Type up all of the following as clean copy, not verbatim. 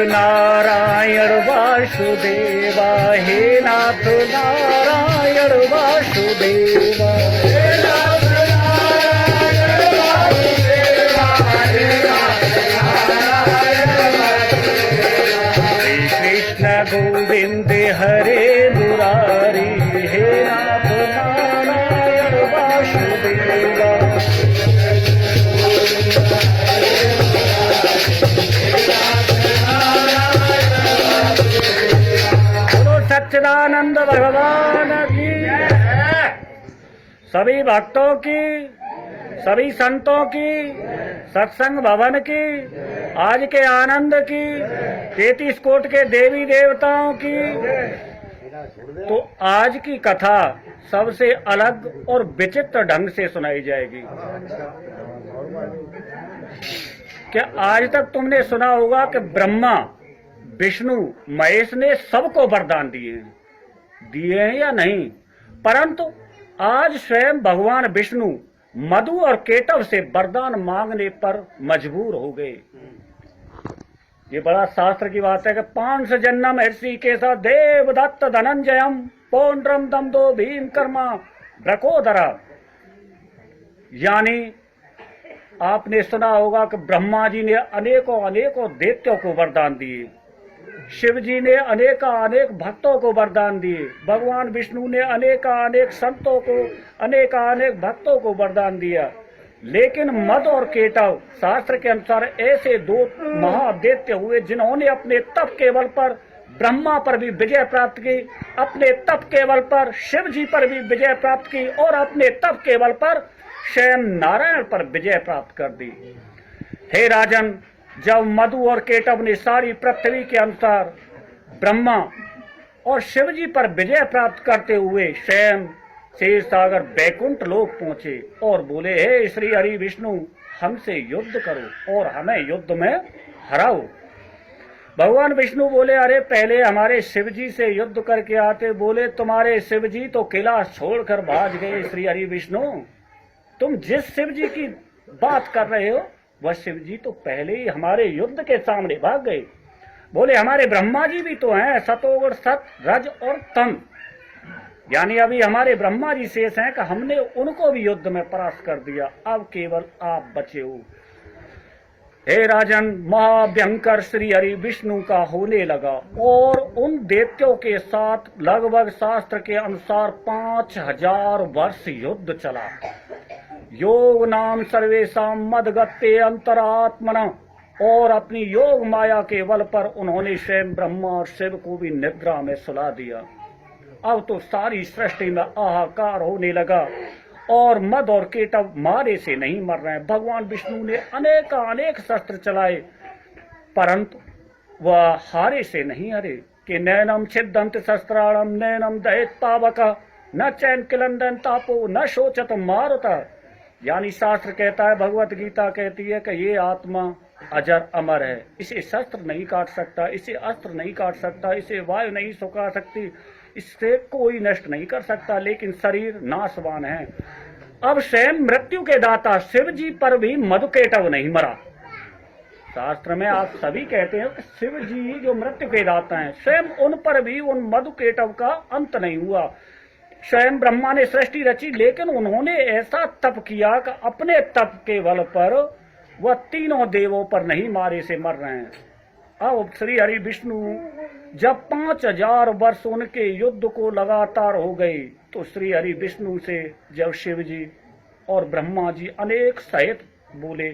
नारायण वासुदेवा, हे नाथ नारायण वासुदेवा, हे नाथ नारायण वासुदेवा, हे नाथ नारायण वासुदेवा। श्री कृष्ण गोविंद हरे मुरारी, हे नाथ नारायण वासुदेवा। सच्चिदानंद भगवान की, सभी भक्तों की, सभी संतों की, सत्संग भवन की, आज के आनंद की, 33 कोट के देवी देवताओं की। तो आज की कथा सबसे अलग और विचित्र ढंग से सुनाई जाएगी। क्या आज तक तुमने सुना होगा कि ब्रह्मा विष्णु महेश ने सबको वरदान दिए हैं या नहीं, परंतु आज स्वयं भगवान विष्णु मधु और केटव से वरदान मांगने पर मजबूर हो गए। ये बड़ा शास्त्र की बात है कि 5 जन्म ऋषिकेश देवदत्त धनंजयम पौंड्रम दमदो भीम कर्मा ब्रकोदरा। यानी आपने सुना होगा कि ब्रह्मा जी ने अनेकों दैत्यों को वरदान दिए, शिव जी ने अनेक भक्तों को वरदान दिए, भगवान विष्णु ने अनेक संतों को अनेक भक्तों को वरदान दिया। लेकिन मद और केटव शास्त्र के अनुसार ऐसे 2 महादैत्य हुए जिन्होंने अपने तप के बल पर ब्रह्मा पर भी विजय प्राप्त की, अपने तप के बल पर शिव जी पर भी विजय प्राप्त की और अपने तप के बल पर स्वयं नारायण पर विजय प्राप्त कर दी। हे राजन, जब मधु और केटव ने सारी पृथ्वी के अनुसार ब्रह्मा और शिव जी पर विजय प्राप्त करते हुए स्वयं क्षीर सागर बैकुंठ लोक पहुंचे और बोले, हे श्री हरि विष्णु, हमसे युद्ध करो और हमें युद्ध में हराओ। भगवान विष्णु बोले, अरे पहले हमारे शिव जी से युद्ध करके आते। बोले, तुम्हारे शिव जी तो किला छोड़कर भाग गए। श्री हरि विष्णु, तुम जिस शिव जी की बात कर रहे हो वह शिव जी तो पहले ही हमारे युद्ध के सामने भाग गए। बोले, हमारे ब्रह्मा जी भी तो हैं, सतोगुण सत रज और तम, यानी अभी हमारे ब्रह्मा जी शेष हैं कि हमने उनको भी युद्ध में परास्त कर दिया, अब केवल आप बचे हो। हे राजन, महाभयंकर श्री हरि विष्णु का होने लगा और उन दैत्यों के साथ लगभग शास्त्र के अनुसार 5000 वर्ष युद्ध चला। योग नाम सर्वेशाम मदगत्ते अंतरात्मना, और अपनी योग माया के बल पर उन्होंने स्वयं ब्रह्मा और शिव को भी निद्रा में सुला दिया। अब तो सारी सृष्टि में आहाकार होने लगा और मद और केटव मारे से नहीं मर रहे हैं। भगवान विष्णु ने अनेक शस्त्र चलाए परंतु वह हारे से नहीं हरे। कि नैनम छिदंत शस्त्राणम नैनम दहेत पावक न चैन किलंदन तापो न शोचत मारुता। यानी शास्त्र कहता है, भगवत गीता कहती है कि ये आत्मा अजर अमर है, इसे शस्त्र नहीं काट सकता, इसे अस्त्र नहीं काट सकता, इसे वायु नहीं सुखा सकती, इससे कोई नष्ट नहीं कर सकता, लेकिन शरीर नाशवान है। अब स्वयं मृत्यु के दाता शिव जी पर भी मधुकेटव नहीं मरा। शास्त्र में आप सभी कहते हैं कि शिव जी जो मृत्यु के दाता हैं, स्वयं उन पर भी उन मधुकेटव का अंत नहीं हुआ। स्वयं ब्रह्मा ने सृष्टि रची, लेकिन उन्होंने ऐसा तप किया कि अपने तप के बल पर वह 3 देवों पर नहीं मारे से मर रहे हैं। अब श्री हरि विष्णु जब 5000 वर्ष उनके युद्ध को लगातार हो गए, तो श्री हरि विष्णु से जब शिव जी और ब्रह्मा जी अनेक सहित बोले,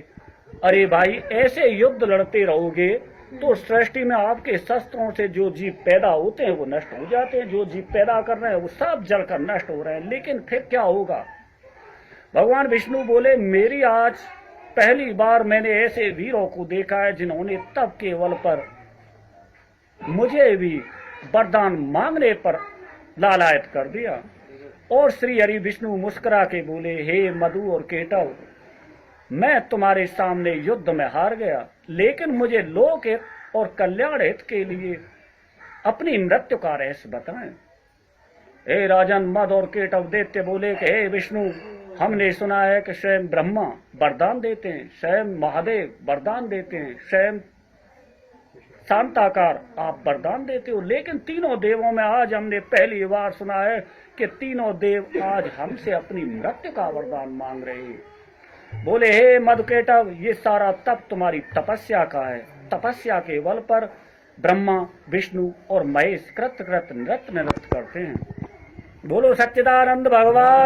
अरे भाई, ऐसे युद्ध लड़ते रहोगे तो सृष्टि में आपके शस्त्रों से जो जीव पैदा होते हैं वो नष्ट हो जाते हैं, जो जीव पैदा कर रहे हैं वो सब जलकर नष्ट हो रहे हैं, लेकिन फिर क्या होगा। भगवान विष्णु बोले, मेरी आज पहली बार मैंने ऐसे वीरों को देखा है जिन्होंने तप के बल पर मुझे भी वरदान मांगने पर लालायत कर दिया। और श्री हरि विष्णु मुस्कुरा के बोले, हे मधु और केटव, मैं तुम्हारे सामने युद्ध में हार गया, लेकिन मुझे लोक हित और कल्याण हित के लिए अपनी मृत्यु का रहस्य बताएं। हे राजन, मद और केटव दैत्य बोले कि हे विष्णु, हमने सुना है कि स्वयं ब्रह्मा वरदान देते हैं, स्वयं महादेव वरदान देते हैं, स्वयं शांताकार आप वरदान देते हो, लेकिन तीनों देवों में आज हमने पहली बार सुना है कि तीनों देव आज हमसे अपनी मृत्यु का वरदान मांग रहे हैं। बोले, हे मधुकेटव, ये सारा तप तुम्हारी तपस्या का है। तपस्या के बल पर ब्रह्मा, विष्णु और महेश कृत कृत नृत्य करते हैं। बोलो सच्चिदानंद भगवान।